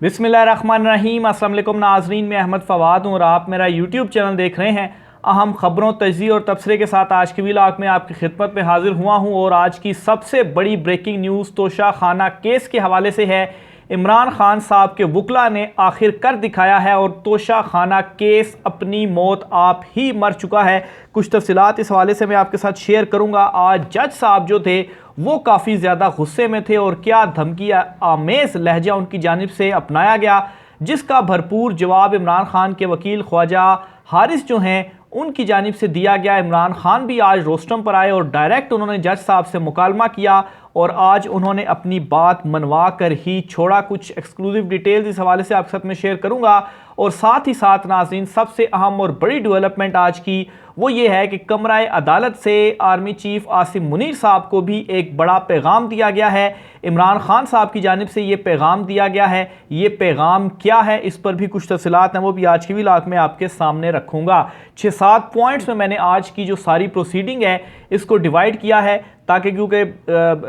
बिस्मिल्लाहिर्रहमानिर्रहीम। अस्सलाम वालेकुम नाज़रीन, मैं अहमद फ़वाद हूँ और आप मेरा यूट्यूब चैनल देख रहे हैं। अहम ख़बरों, तजज़िये और तबसरे के साथ आज की व्लॉग में आपकी खिदमत में हाजिर हुआ हूँ। और आज की सबसे बड़ी ब्रेकिंग न्यूज़ तोशा खाना केस के हवाले से है। इमरान खान साहब के वकला ने आखिर कर दिखाया है और तोशा खाना केस अपनी मौत आप ही मर चुका है। कुछ तफसीलात इस हवाले से मैं आपके साथ शेयर करूँगा। आज जज साहब जो थे वो काफ़ी ज़्यादा गुस्से में थे और क्या धमकी आमेज़ लहजा उनकी जानिब से अपनाया गया, जिसका भरपूर जवाब इमरान खान के वकील ख्वाजा हारिस जो हैं उनकी जानिब से दिया गया। इमरान खान भी आज रोस्टम पर आए और डायरेक्ट उन्होंने जज साहब से मुकालमा किया और आज उन्होंने अपनी बात मनवा कर ही छोड़ा। कुछ एक्सक्लूसिव डिटेल्स इस हवाले से आपके साथ में शेयर करूंगा। और साथ ही साथ नाज़रीन, सबसे अहम और बड़ी डेवलपमेंट आज की वो ये है कि कमरा अदालत से आर्मी चीफ आसिम मुनीर साहब को भी एक बड़ा पैगाम दिया गया है। इमरान खान साहब की जानिब से ये पैगाम दिया गया है। ये पैगाम क्या है, इस पर भी कुछ तफसीलात हैं, वो भी आज की व्लॉग में आपके सामने रखूँगा। 6-7 पॉइंट्स में मैंने आज की जो सारी प्रोसीडिंग है इसको डिवाइड किया है, ताकि क्योंकि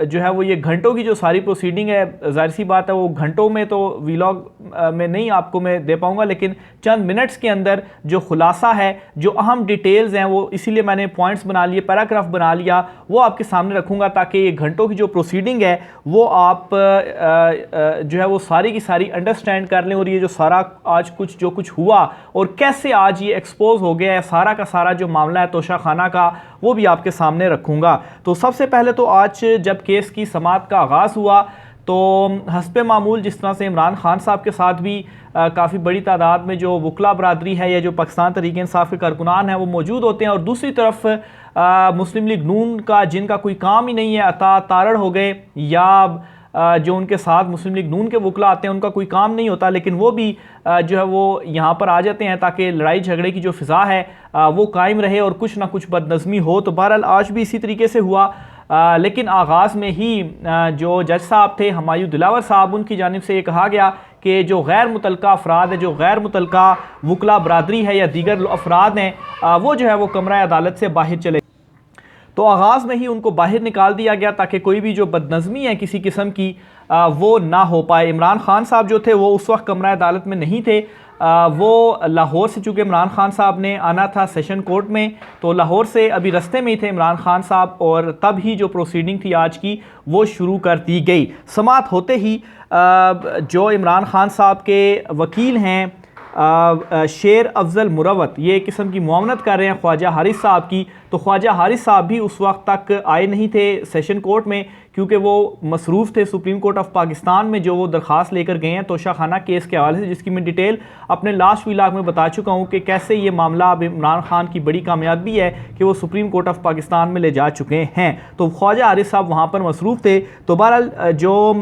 जो है वो ये घंटों की जो सारी प्रोसीडिंग है, जाहिर सी बात है वो घंटों में तो व्लॉग में नहीं आपको मैं दे पाऊंगा, लेकिन चंद मिनट्स के अंदर जो खुलासा है, जो अहम डिटेल्स हैं, वो इसीलिए मैंने पॉइंट्स बना लिए, पैराग्राफ बना लिया, वो आपके सामने रखूंगा ताकि ये घंटों की जो प्रोसीडिंग है वो आप जो है वो सारी की सारी अंडरस्टैंड कर लें। और ये जो सारा आज जो कुछ हुआ और कैसे आज ये एक्सपोज हो गया है, सारा का सारा जो मामला है तोशा खाना का, वो भी आपके सामने रखूंगा। तो सबसे पहले तो आज जब केस की समाअत का आगाज़ हुआ तो हस्बे मामूल जिस तरह से इमरान खान साहब के साथ भी काफ़ी बड़ी तादाद में जो वकला बरादरी है या जो पाकिस्तान तहरीक इंसाफ के कारकुनान हैं वो मौजूद होते हैं, और दूसरी तरफ मुस्लिम लीग नून का जिनका कोई काम ही नहीं है, अता तारड़ हो गए या जो उनके साथ मुस्लिम लीग नून के वकला आते हैं उनका कोई काम नहीं होता, लेकिन वो भी जो है वो यहाँ पर आ जाते हैं ताकि लड़ाई झगड़े की जो फ़िज़ा है वो कायम रहे और कुछ ना कुछ बदनज़मी हो। तो बहरहाल आज भी इसी तरीके से हुआ। लेकिन आगाज़ में ही जो जज साहब थे हमायूं दिलावर साहब, उनकी जानिब से ये कहा गया कि जो गैर मुतलका अफराद है, जो गैर मुतलका वकला बरादरी है या दीगर अफराद हैं, वो जो है वो कमरा अदालत से बाहर चले। तो आगाज़ में ही उनको बाहर निकाल दिया गया ताकि कोई भी जो बदनज़मी है किसी किस्म की वो ना हो पाए। इमरान खान साहब जो थे वो उस वक्त कमरा अदालत में नहीं थे, वो लाहौर से, चूँकि इमरान खान साहब ने आना था सेशन कोर्ट में, तो लाहौर से अभी रास्ते में ही थे इमरान खान साहब, और तब ही जो प्रोसीडिंग थी आज की वो शुरू कर दी गई। समाअत होते ही जो इमरान खान साहब के वकील हैं शेर अफजल मुरवत, ये एक किस्म की मुआवनत कर रहे हैं ख्वाजा हारिस साहब की। तो ख्वाजा हारिस साहब भी उस वक्त तक आए नहीं थे सेशन कोर्ट में, क्योंकि वो मसरूफ़ थे सुप्रीम कोर्ट ऑफ पाकिस्तान में जो वो दरख्वास्त लेकर गए हैं तोशा खाना केस के हवाले से, जिसकी मैं डिटेल अपने लास्ट व्लॉग में बता चुका हूँ कि कैसे ये मामला अब इमरान खान की बड़ी कामयाबी है कि वो सुप्रीम कोर्ट ऑफ पाकिस्तान में ले जा चुके हैं। तो ख्वाजा हारिस साहब वहाँ पर मसरूफ़ थे। तो बहरहाल जो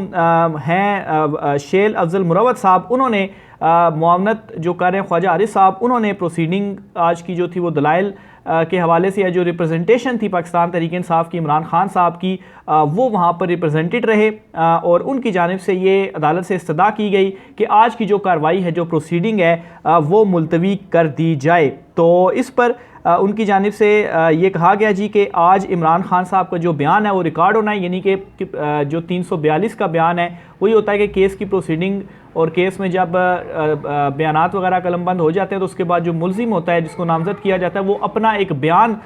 हैं शेर अफजल मुरवत साहब, उन्होंने मुआवनत जो कर रहे हैं ख्वाजा हारिस साहब, उन्होंने प्रोसीडिंग आज की जो थी वो दलाइल के हवाले से, या जो रिप्रेजेंटेशन थी पाकिस्तान तहरीक इंसाफ की इमरान खान साहब की, वो वहाँ पर रिप्रेजेंटेड रहे और उनकी जानिब से ये अदालत से इस्तदा की गई कि आज की जो कार्रवाई है, जो प्रोसीडिंग है, वो मुलतवी कर दी जाए। तो इस पर उनकी जानिब से ये कहा गया जी कि आज इमरान खान साहब का जो बयान है वो रिकॉर्ड होना है, यानी कि जो 342 का बयान है वही होता है कि केस की प्रोसीडिंग और केस में जब बयानात वगैरह कलमबंद हो जाते हैं तो उसके बाद जो मुल्जिम होता है जिसको नामजद किया जाता है वो अपना एक बयान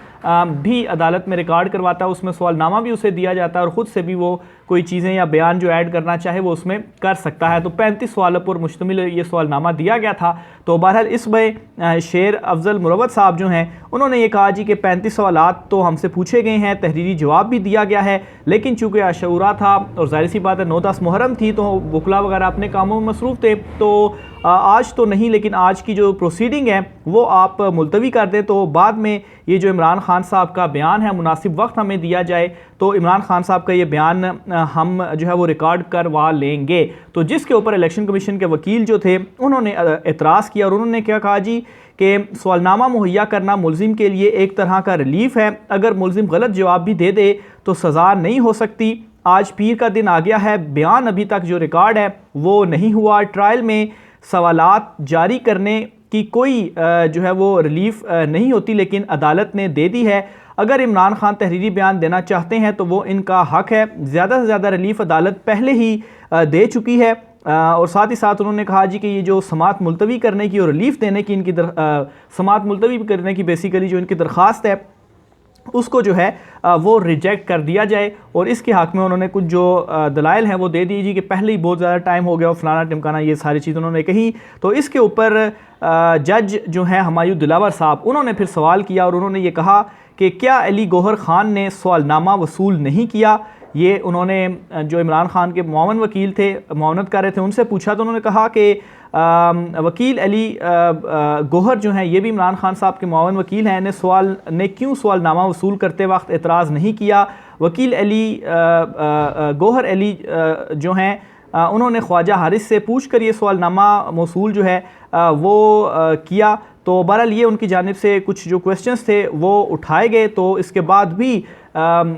भी अदालत में रिकॉर्ड करवाता है, उसमें सवालनामा भी उसे दिया जाता है और ख़ुद से भी वो कोई चीज़ें या बयान जो ऐड करना चाहे वो उसमें कर सकता है। तो 35 सवालों पर मुश्तमिल ये सवालनामा दिया गया था। तो बहरहाल इसमें शेर अफजल मुरवत साहब जो हैं उन्होंने ये कहा जी कि 35 सवालात तो हमसे पूछे गए हैं, तहरीरी जवाब भी दिया गया है, लेकिन चूँकि आशूरा था और ज़ाहिर सी बात है 9-10 मुहर्रम थी तो वकला वगैरह अपने कामों में मसरूफ़ थे, तो आज तो नहीं, लेकिन आज की जो प्रोसीडिंग है वो आप मुलतवी कर दें तो बाद में ये जो इमरान खान साहब का बयान है मुनासिब वक्त हमें दिया जाए तो इमरान खान साहब का ये बयान हम जो है वो रिकॉर्ड करवा लेंगे। तो जिसके ऊपर इलेक्शन कमीशन के वकील जो थे उन्होंने एतराज़ किया और उन्होंने क्या कहा जी कि सवालनामा मुहैया करना मुल्जिम के लिए एक तरह का रिलीफ है, अगर मुल्जिम गलत जवाब भी दे दे तो सज़ा नहीं हो सकती। आज पीर का दिन आ गया है, बयान अभी तक जो रिकॉर्ड है वो नहीं हुआ, ट्रायल में सवालात जारी करने की कोई जो है वो रिलीफ नहीं होती, लेकिन अदालत ने दे दी है। अगर इमरान खान तहरीरी बयान देना चाहते हैं तो वो इनका हक है, ज़्यादा से ज़्यादा रिलीफ अदालत पहले ही दे चुकी है। और साथ ही साथ उन्होंने कहा जी कि ये जो समाअत मुलतवी करने की और रिलीफ देने की इनकी समाअत मुलतवी करने की बेसिकली जो इनकी दरख्वास्त है उसको जो है वो रिजेक्ट कर दिया जाए। और इसके हक़ में उन्होंने कुछ जो दलाइल हैं वो दे दीजिए कि पहले ही बहुत ज़्यादा टाइम हो गया और फलाना टिमकाना, ये सारी चीज़ उन्होंने कही। तो इसके ऊपर जज जो हैं हमायूं दिलावर साहब, उन्होंने फिर सवाल किया और उन्होंने ये कहा कि क्या अली गौहर ख़ान ने सवालनामा वसूल नहीं किया। ये उन्होंने जो इमरान खान के मुआवन वकील थे, मुआवनत कर रहे थे, उनसे पूछा तो उन्होंने कहा कि वकील अली गौहर जो हैं ये भी इमरान खान साहब के मुआवन वकील हैं, ने क्यों सवालनामा वसूल करते वक्त एतराज़ नहीं किया। वकील अली गौहर अली जो हैं उन्होंने ख्वाजा हारिस से पूछ कर ये सवालनामा मौसूल जो है वो किया। तो बहरहाल ये उनकी जानिब से कुछ जो क्वेश्चंस थे वो उठाए गए। तो इसके बाद भी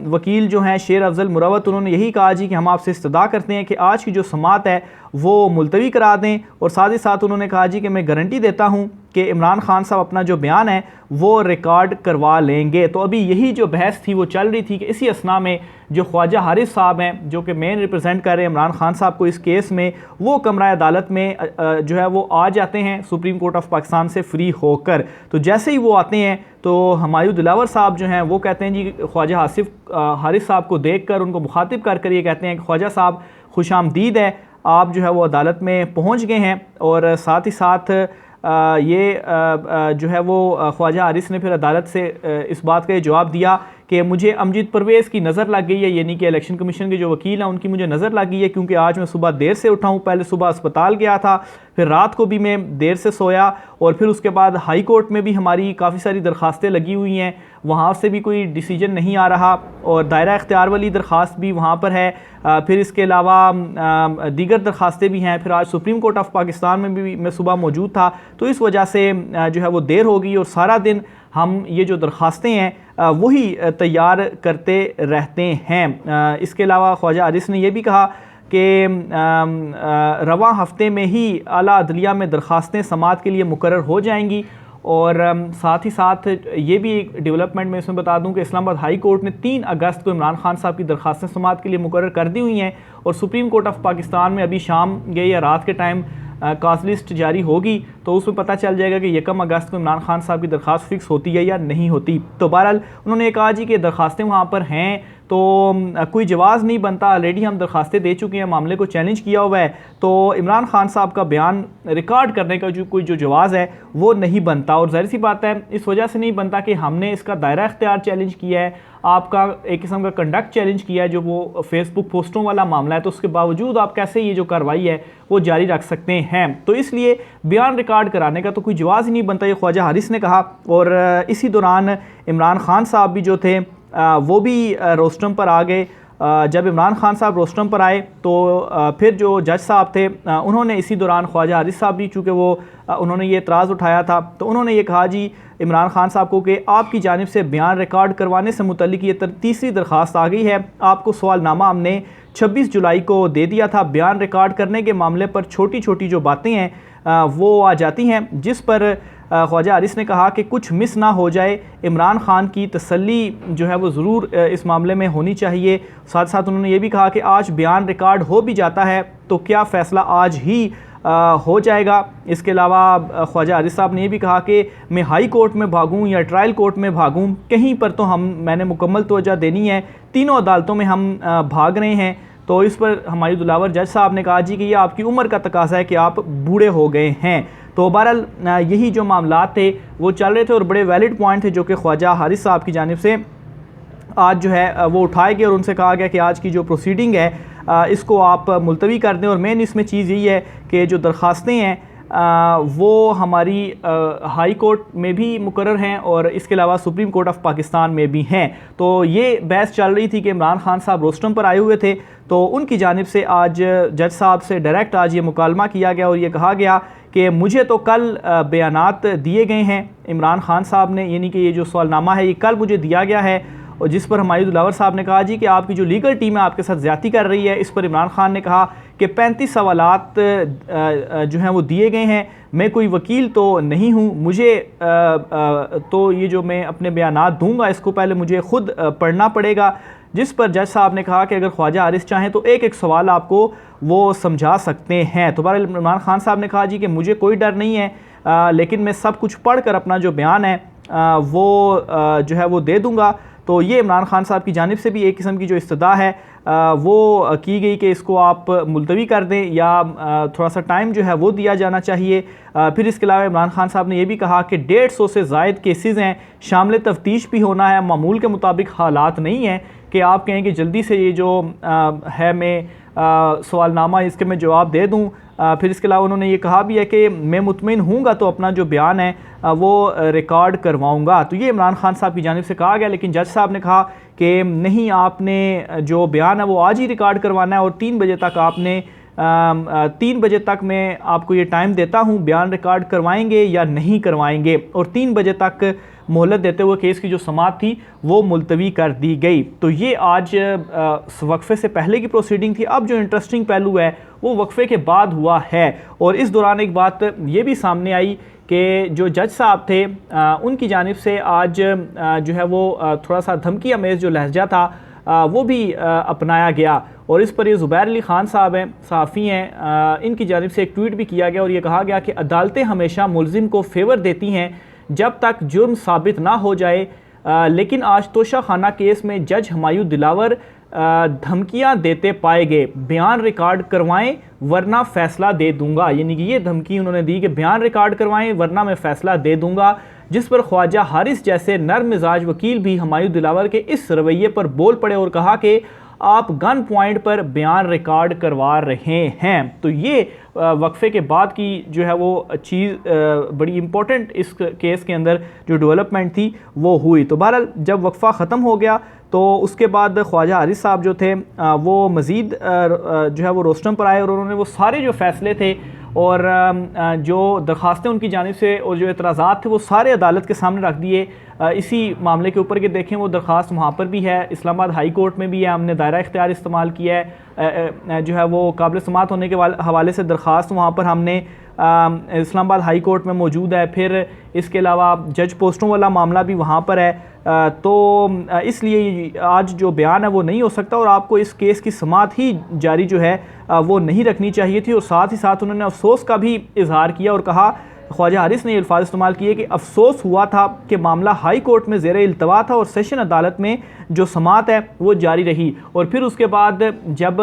वकील जो हैं शेर अफजल मुरवत, उन्होंने यही कहा जी कि हम आपसे इस्तदा करते हैं कि आज की जो समाअत है वो मुलतवी करा दें। और साथ ही साथ उन्होंने कहा जी कि मैं गारंटी देता हूँ कि इमरान खान साहब अपना जो बयान है वो रिकॉर्ड करवा लेंगे। तो अभी यही जो बहस थी वो चल रही थी कि इसी असना में जो ख्वाजा हारिस साहब हैं जो कि मेन रिप्रेजेंट कर रहे हैं इमरान खान साहब को इस केस में, वो कमरा अदालत में जो है वो आ जाते हैं सुप्रीम कोर्ट ऑफ पाकिस्तान से फ्री होकर। तो जैसे ही वो आते हैं तो हमायूं दिलावर साहब जो हैं वो कहते हैं जी ख्वाजा हारिस साहब को देख कर उनको मुखातिब कर ये कहते हैं कि ख्वाजा साहब खुशामदीद है, आप जो है वो अदालत में पहुँच गए हैं। और साथ ही साथ जो है वो ख्वाजा हारिस ने फिर अदालत से इस बात का जवाब दिया कि मुझे अमजद परवेज़ की नज़र लग गई है, यानी कि इलेक्शन कमीशन के जो वकील हैं उनकी मुझे नज़र लग गई है, क्योंकि आज मैं सुबह देर से उठा हूँ। पहले सुबह अस्पताल गया था, फिर रात को भी मैं देर से सोया, और फिर उसके बाद हाई कोर्ट में भी हमारी काफ़ी सारी दरख्वास्तें लगी हुई हैं, वहाँ से भी कोई डिसीजन नहीं आ रहा, और दायरा इख्तियार वाली दरख्वास्त भी वहाँ पर है। फिर इसके अलावा दीगर दरख्वास्तें भी हैं। फिर आज सुप्रीम कोर्ट ऑफ पाकिस्तान में भी मैं सुबह मौजूद था, तो इस वजह से जो है वो देर हो गई, और सारा दिन हम ये जो दरख्वास्तें हैं वही तैयार करते रहते हैं। इसके अलावा ख्वाजा हारिस ने यह भी कहा कि रवां हफ्ते में ही आला अदलिया में दरख्वास्तें समाअत के लिए मुकर्रर हो जाएंगी। और साथ ही साथ ये भी एक डेवलपमेंट मैं इसमें बता दूं कि इस्लामाबाद हाई कोर्ट ने 3 अगस्त को इमरान खान साहब की दरख्वास्तें समाअत के लिए मुकर्रर कर दी हुई हैं, और सुप्रीम कोर्ट ऑफ पाकिस्तान में अभी शाम के या रात के टाइम कास्ट लिस्ट जारी होगी, तो उसमें पता चल जाएगा कि 1 अगस्त को इमरान खान साहब की दरख्वास्त फिक्स होती है या नहीं होती। तो बहरहाल उन्होंने कहा जी कि दरख्वास्तें वहाँ पर हैं, तो कोई जवाज़ नहीं बनता, ऑलरेडी हम दरख्वास्तें दे चुके हैं, मामले को चैलेंज किया हुआ है, तो इमरान खान साहब का बयान रिकॉर्ड करने का जो कोई जो जवाज़ है वो नहीं बनता। और ज़ाहिर सी बात है इस वजह से नहीं बनता कि हमने इसका दायरा इख्तियार चैलेंज किया है, आपका एक किस्म का कंडक्ट चैलेंज किया है, जो वो फेसबुक पोस्टों वाला मामला है, तो उसके बावजूद आप कैसे ये जो कार्रवाई है वो जारी रख सकते हैं। तो इसलिए बयान रिकॉर्ड कराने का तो कोई जवाज़ ही नहीं बनता, ये ख्वाजा हारिस ने कहा। और इसी दौरान इमरान खान साहब भी जो थे वो भी रोस्टम पर आ गए। जब इमरान खान साहब रोस्टम पर आए तो फिर जो जज साहब थे उन्होंने इसी दौरान ख्वाजा हारिस साहब भी, चूँकि वो उन्होंने ये एतराज़ उठाया था, तो उन्होंने ये कहा जी इमरान खान साहब को कि आपकी जानिब से बयान रिकॉर्ड करवाने से मुतल्लिक ये तीसरी दरख्वास्त आ गई है। आपको सवालनामा हमने 26 जुलाई को दे दिया था, बयान रिकॉर्ड करने के मामले पर छोटी छोटी जो बातें हैं वो आ जाती हैं, जिस पर ख्वाजा हारिस ने कहा कि कुछ मिस ना हो जाए, इमरान खान की तसल्ली जो है वो ज़रूर इस मामले में होनी चाहिए। साथ साथ उन्होंने ये भी कहा कि आज बयान रिकॉर्ड हो भी जाता है तो क्या फ़ैसला आज ही हो जाएगा। इसके अलावा ख्वाजा हारिस साहब ने यह भी कहा कि मैं हाई कोर्ट में भागूं या ट्रायल कोर्ट में भागूं, कहीं पर तो मैंने मुकम्मल तवज्जो देनी है, तीनों अदालतों में हम भाग रहे हैं। तो इस पर हमायूं दिलावर जज साहब ने कहा जी कि ये आपकी उम्र का तकाज़ा है कि आप बूढ़े हो गए हैं। तो बहरहाल यही जो मामला थे वो चल रहे थे, और बड़े वैलिड पॉइंट थे जो कि ख्वाजा हारिस साहब की जानिब से आज जो है वो उठाए गए, और उनसे कहा गया कि आज की जो प्रोसीडिंग है इसको आप मुलतवी कर दें। और मेन इसमें चीज़ यही है कि जो दरख्वास्तें हैं वो हमारी हाई कोर्ट में भी मुकर्रर हैं और इसके अलावा सुप्रीम कोर्ट ऑफ पाकिस्तान में भी हैं। तो ये बहस चल रही थी कि इमरान खान साहब रोस्टम पर आए हुए थे, तो उनकी जानिब से आज जज साहब से डायरेक्ट आज ये मुकालमा किया गया और ये कहा गया कि मुझे तो कल बयानात दिए गए हैं इमरान खान साहब ने, यानी कि ये जो सवालनामा है ये कल मुझे दिया गया है, और जिस पर हमायूं दिलावर साहब ने कहा जी कि आपकी जो लीगल टीम है आपके साथ ज़्यादती कर रही है। इस पर इमरान खान ने कहा कि 35 सवालात जो हैं वो दिए गए हैं, मैं कोई वकील तो नहीं हूँ, मुझे तो ये जो मैं अपने बयानात दूंगा इसको पहले मुझे ख़ुद पढ़ना पड़ेगा, जिस पर जज साहब ने कहा कि अगर ख्वाजा हारिस चाहें तो एक एक सवाल आपको वो समझा सकते हैं। तो बहरहाल इमरान खान साहब ने कहा जी कि मुझे कोई डर नहीं है, लेकिन मैं सब कुछ पढ़ कर अपना जो बयान है वो जो है वो दे दूँगा। तो ये इमरान खान साहब की जानिब से भी एक किस्म की जो इस्तदा है वो की गई कि इसको आप मुलतवी कर दें या थोड़ा सा टाइम जो है वो दिया जाना चाहिए। फिर इसके अलावा इमरान खान साहब ने यह भी कहा कि 150 से ज़ायद केसेस हैं, शामिल तफ्तीश भी होना है, मामूल के मुताबिक हालात नहीं हैं कि आप कहें कि जल्दी से ये जो है मैं सवालनामा इसके मैं जवाब दे दूँ। फिर इसके अलावा उन्होंने ये कहा भी है कि मैं मुतमिन हूँगा तो अपना जो बयान है वो रिकॉर्ड करवाऊँगा। तो ये इमरान खान साहब की जानिब से कहा गया, लेकिन जज साहब ने कहा कि नहीं, आपने जो बयान है वो आज ही रिकॉर्ड करवाना है और 3 बजे तक आपने 3 बजे तक मैं आपको ये टाइम देता हूँ, बयान रिकॉर्ड करवाएंगे या नहीं करवाएंगे। और 3 बजे तक मोहलत देते हुए केस की जो समाअत थी वो मुलतवी कर दी गई। तो ये आज वक्फे से पहले की प्रोसीडिंग थी। अब जो इंटरेस्टिंग पहलू है वो वक्फे के बाद हुआ है, और इस दौरान एक बात ये भी सामने आई कि जो जज साहब थे उनकी जानिब से आज जो है वो थोड़ा सा धमकी अमेज़ जो लहजा था वो भी अपनाया गया। और इस पर ये ज़ुबैर अली ख़ान साहब हैं, सहाफ़ी हैं, इनकी जानिब से एक ट्वीट भी किया गया और ये कहा गया कि अदालतें हमेशा मुलजिम को फेवर देती हैं जब तक जुर्म साबित ना हो जाए, लेकिन आज तोशा खाना केस में जज हुमायूं दिलावर धमकियां देते पाए गए, बयान रिकॉर्ड करवाएं वरना फ़ैसला दे दूंगा। यानी कि ये धमकी उन्होंने दी कि बयान रिकॉर्ड करवाएं वरना मैं फ़ैसला दे दूंगा, जिस पर ख्वाजा हारिस जैसे नर्म मिजाज वकील भी हुमायूं दिलावर के इस रवैये पर बोल पड़े और कहा कि आप गन पॉइंट पर बयान रिकॉर्ड करवा रहे हैं। तो ये वक्फे के बाद की जो है वो चीज़ बड़ी इम्पोर्टेंट इस केस के अंदर जो डेवलपमेंट थी वो हुई। तो बहरहाल जब वक्फा ख़त्म हो गया तो उसके बाद ख्वाजा हारिस साहब जो थे वो मज़ीद जो है वो रोस्टम पर आए और उन्होंने वो सारे जो फ़ैसले थे और जो दरख्वास्तें उनकी जानिब से और जो एतराज़ात थे वो सारे अदालत के सामने रख दिए इसी मामले के ऊपर कि देखें वो दरख्वास्त वहाँ पर भी है, इस्लामाबाद हाई कोर्ट में भी है, हमने दायरा इख्तियार इस्तेमाल किया है, जो है वो काबिल समाअत होने के हवाले से दरख्वास्त वहाँ पर हमने इस्लामाबाद हाई कोर्ट में मौजूद है। फिर इसके अलावा जज पोस्टों वाला मामला भी वहाँ पर है। तो इसलिए आज जो बयान है वो नहीं हो सकता और आपको इस केस की समाअत ही जारी जो है वो नहीं रखनी चाहिए थी। और साथ ही साथ उन्होंने अफसोस का भी इजहार किया और कहा, ख्वाजा हारिस ने अल्फाज इस्तेमाल किए कि अफसोस हुआ था कि मामला हाई कोर्ट में ज़ेर इल्तवा था और सेशन अदालत में जो समाअत है वो जारी रही। और फिर उसके बाद जब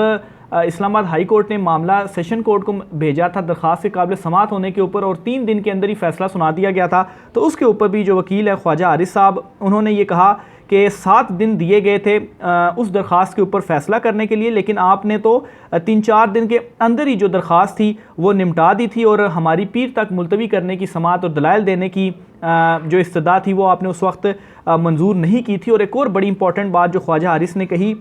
इस्लामाबाद हाई कोर्ट ने मामला सेशन कोर्ट को भेजा था दरख्वास्त के काबिल समाअत होने के ऊपर और 3 दिन के अंदर ही फैसला सुना दिया गया था, तो उसके ऊपर भी जो वकील है ख्वाजा हारिस साहब, उन्होंने ये कहा कि 7 दिन दिए गए थे उस दरख्वास्त के ऊपर फ़ैसला करने के लिए, लेकिन आपने तो 3-4 दिन के अंदर ही जो दरख्वास्त थी वो निपटा दी थी और हमारी पीर तक मुलतवी करने की समाअत और दलाइल देने की जो इस्तदा थी वो आपने उस वक्त मंजूर नहीं की थी। और एक और बड़ी इंपॉर्टेंट बात जो ख्वाजा हारिस ने कही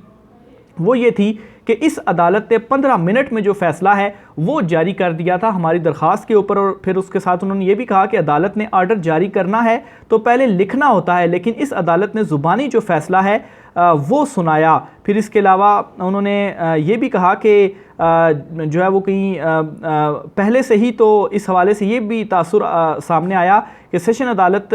वो ये थी कि इस अदालत ने 15 मिनट में जो फ़ैसला है वो जारी कर दिया था हमारी दरख्वास्त के ऊपर। और फिर उसके साथ उन्होंने ये भी कहा कि अदालत ने आर्डर जारी करना है तो पहले लिखना होता है, लेकिन इस अदालत ने ज़ुबानी जो फ़ैसला है वो सुनाया। फिर इसके अलावा उन्होंने ये भी कहा कि जो है वो कहीं पहले से ही तो इस हवाले से ये भी तासुर सामने आया कि सेशन अदालत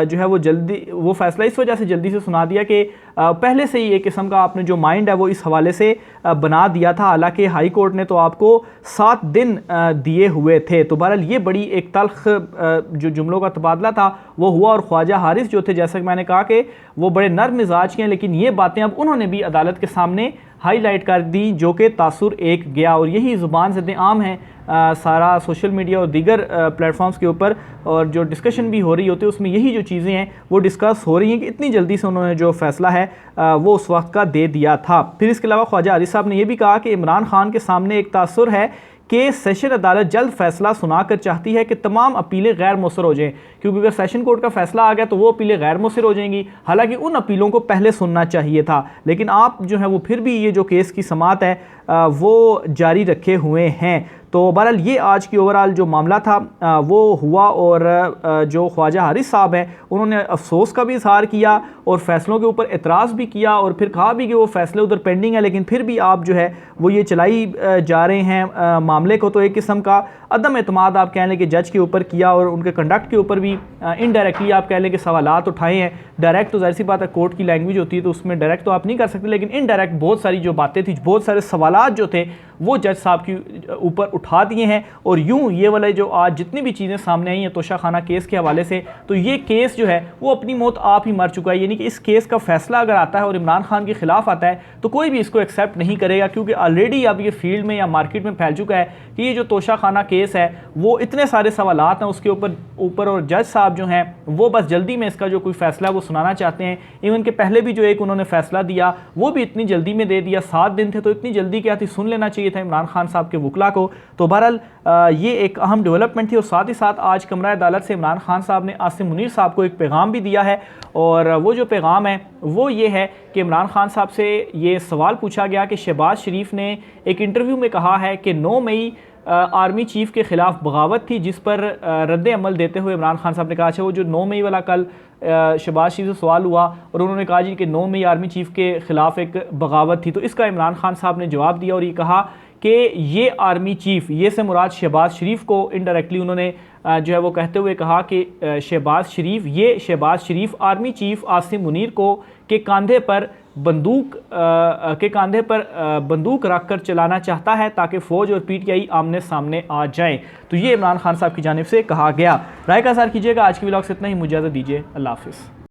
जो है वो जल्दी वो फ़ैसला इस वजह से जल्दी से सुना दिया कि पहले से ही एक किस्म का आपने जो माइंड है वो इस हवाले से बना दिया था, हालांकि हाई कोर्ट ने तो आपको 7 दिन दिए हुए थे। तो बहरहाल ये बड़ी एक तल्ख जो जुमलों का तबादला था वो हुआ और ख्वाजा हारिस जो थे, जैसा कि मैंने कहा कि वो बड़े नर्म मिजाज के हैं, लेकिन ये बातें अब उन्होंने भी अदालत के सामने हाईलाइट कर दी जो कि तासुर एक गया। और यही ज़ुबान ज़द आम है सारा सोशल मीडिया और दीगर प्लेटफॉर्म्स के ऊपर, और जो डिस्कशन भी हो रही होती है उसमें यही जो चीज़ें हैं वो डिस्कस हो रही हैं कि इतनी जल्दी से उन्होंने जो फ़ैसला है वो उस वक्त का दे दिया था। फिर इसके अलावा ख्वाजा हारिस साहब ने यह भी कहा कि इमरान खान के सामने एक तासुर है कि सेशन अदालत जल्द फैसला सुनाकर चाहती है कि तमाम अपीलें गैर मौसर हो जाएं, क्योंकि अगर सेशन कोर्ट का फैसला आ गया तो वो अपीलें गैर मौसर हो जाएंगी। हालांकि उन अपीलों को पहले सुनना चाहिए था, लेकिन आप जो है वो फिर भी ये जो केस की समाअत है वो जारी रखे हुए हैं। तो बहरहाल ये आज की ओवरऑल जो मामला था वो हुआ, और जो ख्वाजा हारिस साहब हैं उन्होंने अफसोस का भी इजहार किया और फैसलों के ऊपर एतराज़ भी किया, और फिर कहा भी कि वो फैसले उधर पेंडिंग है, लेकिन फिर भी आप जो है वो ये चलाई जा रहे हैं मामले को। तो एक किस्म का अदम एतमाद आप कह लें कि जज के ऊपर किया, और उनके कंडक्ट के ऊपर भी इनडायरेक्टली आप कह लें कि सवालात उठाए हैं। डायरेक्ट तो ज़ाहिर सी बात है, कोर्ट की लैंग्वेज होती है तो उसमें डायरेक्ट तो आप नहीं कर सकते, लेकिन इनडायरेक्ट बहुत सारी जो बातें थी, बहुत सारे सवालात जो थे वो जज साहब के ऊपर उठा दिए हैं। और यूं ये वाले जो आज जितनी भी चीज़ें सामने आई हैं तोशाखाना केस के हवाले से, तो ये केस जो है वो अपनी मौत आप ही मर चुका है। यानी कि इस केस का फैसला अगर आता है और इमरान खान के खिलाफ आता है तो कोई भी इसको एक्सेप्ट नहीं करेगा, क्योंकि ऑलरेडी अब ये फील्ड में या मार्केट में फैल चुका है कि ये जो तोशाखाना केस है वो इतने सारे सवालात हैं उसके ऊपर और जज साहब जो हैं वो बस जल्दी में इसका जो कोई फैसला वो सुनाना चाहते हैं। इवन के पहले भी जो एक उन्होंने फैसला दिया वो भी इतनी जल्दी में दे दिया, 7 दिन थे तो इतनी जल्दी क्या थी, सुन लेना चाहिए था इमरान खान साहब के वकला को। तो बहरहाल ये एक अहम डेवलपमेंट थी, और साथ ही साथ आज कमरा अदालत से इमरान खान साहब ने आसिम मुनीर साहब को एक पैगाम भी दिया है, और वो जो पैगाम है वो ये है कि इमरान खान साहब से ये सवाल पूछा गया कि शहबाज शरीफ ने एक इंटरव्यू में कहा है कि 9 मई आर्मी चीफ के खिलाफ बगावत थी, जिस पर रद्द अमल देते हुए इमरान खान साहब ने कहा, अच्छा वो जो 9 मई वाला कल शहबाज शरीफ से सवाल हुआ और उन्होंने कहा जी कि 9 मई आर्मी चीफ के खिलाफ एक बगावत थी, तो इसका इमरान खान साहब ने जवाब दिया और ये कहा कि ये आर्मी चीफ, ये से मुराद शहबाज शरीफ को इनडायरेक्टली उन्होंने जो है वो कहते हुए कहा कि शहबाज शरीफ आर्मी चीफ आसिम मुनीर को के कंधे पर बंदूक रखकर चलाना चाहता है ताकि फ़ौज और पीटीआई आमने सामने आ जाएं। तो ये इमरान खान साहब की जानिब से कहा गया। राय का इज़हार कीजिएगा। आज की व्लॉग से इतना ही, मुझे इजाज़त दीजिए। अल्लाह हाफ़िज़।